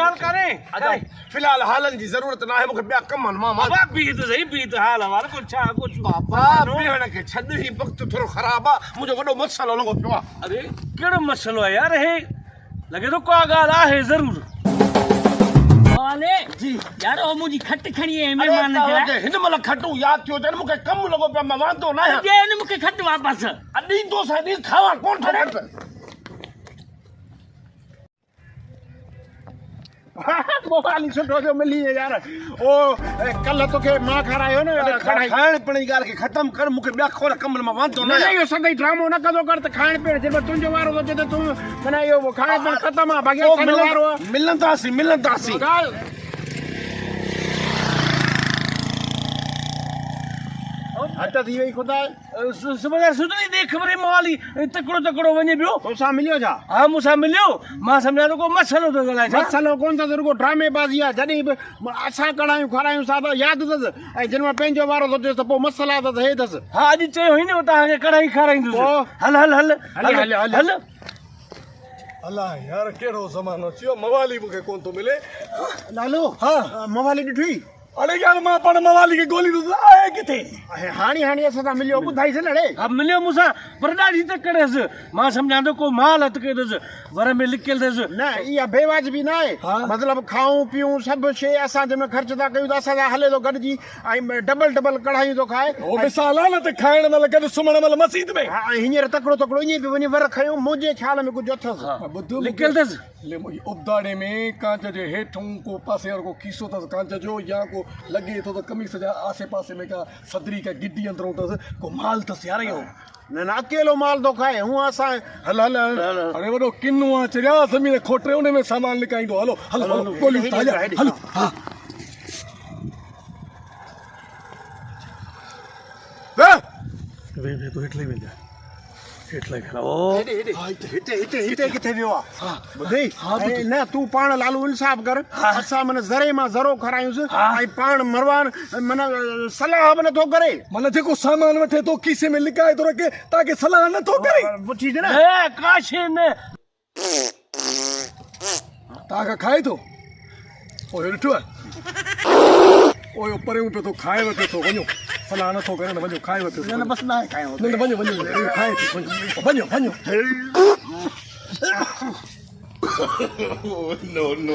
हाल करे फिलहाल हालन जी जरूरत ना है मुके बिया कमन मामा बाबा बीत सही बीत हाल हमारे कुछ कुछ बाबा बेहण के छद ही वक्त थोरो खराब आ मुझे वडो मसलो लंगो पियो अरे केड़ो मसलो है यार हे लगे तो का गाल आहे जरूर वाले जी यार ओ मुजी खट खणी है मेहमान के हिन मल खटू याद थियो जन मुके कम लगो पिया मैं वांदो ना है जे ने मुके खट वापस अडी तो साडी खावा कोन ठो मोबाइल सुठो जो मिली है यार ओ कल तो के मां खरायो ने खाण पीण गाल के खत्म कर मुके बिया खोर कमल में वांदो ना नहीं यो सदाई ड्रामो न कदो कर त खाण पीण जे तुंजो वारो तो जे तू मना यो खाण पीण खत्म आ भाग्य सन वारो मिलन तासी हट थी वई खुदा सुबह सुधरी देख खबरे मोवाली तकड़ो वने बियो तो सा मिलियो जा हां मुसा मिलियो मां समझा तो को मसलो तो गलाय मसलो कोन त रुगो ड्रामे बाजी आ जदी असा कणायू खरायू सादा याद दस ए जन में पेंजो वारो तो त पो मसला त हे दस हां आज चयो ही ने ता के कढ़ाई खाराइंदो हल अल्लाह यार केड़ो जमानो थियो मवाली मुके कोन तो मिले लालू हां मवाली डिठी अरे यार मां पण मवाली की गोली तो आए किथे हाणी असा मिलियो बुधाई से लड़े अब मिलियो मुसा पर डाडी तक करेस मां समझा तो को माल हत के दस वर में लिखल दस ना या बेवाजिबी ना है मतलब खाऊं पीऊं सब शे असा जे में खर्च ता कयू असा हले तो गडजी आई डबल कढ़ाई तो खाए ओ मिसाल न त खाइण मल गड सुमण मल मस्जिद में हिंयर तकड़ो इने भी वनी वर खयो मुझे ख्याल में कुछ अथस लिखल दस ले मुई उबदाड़े में कांच जे हेठों को पासे और को खीसो तस कांच जो या को लगे तो कमीज जा आसे पासे में का सदरी का गिड्डी अंदरों तस को माल तस यार यो ना अकेलो माल तो खाए हूं असा हल अरे वडो किन्नु आ चरिया जमीन खोटरे उने में सामान लिकाइंदो हलो गोली उठा हलो हां वे तो हिटले में जा हिटले खेला ओ हिते किथे वियो आ बुधई ना तू पाण लालू इंसाफ कर असा मन जरे मा जरो खरायूस आई पाण मरवान मन सलाह बन तो करे मन जेको सामान वठे तो कीसे में लिकाए तो रखे ताकि सलाह न तो करे बुठी ना ए काशे ने ताका खाए तो ओ हेठो ओयो परे पे तो खाए वठे तो वणो सलाह न तो करे न वणो खाए वठे ना बस ना खाए न वणो खाए तो वणो no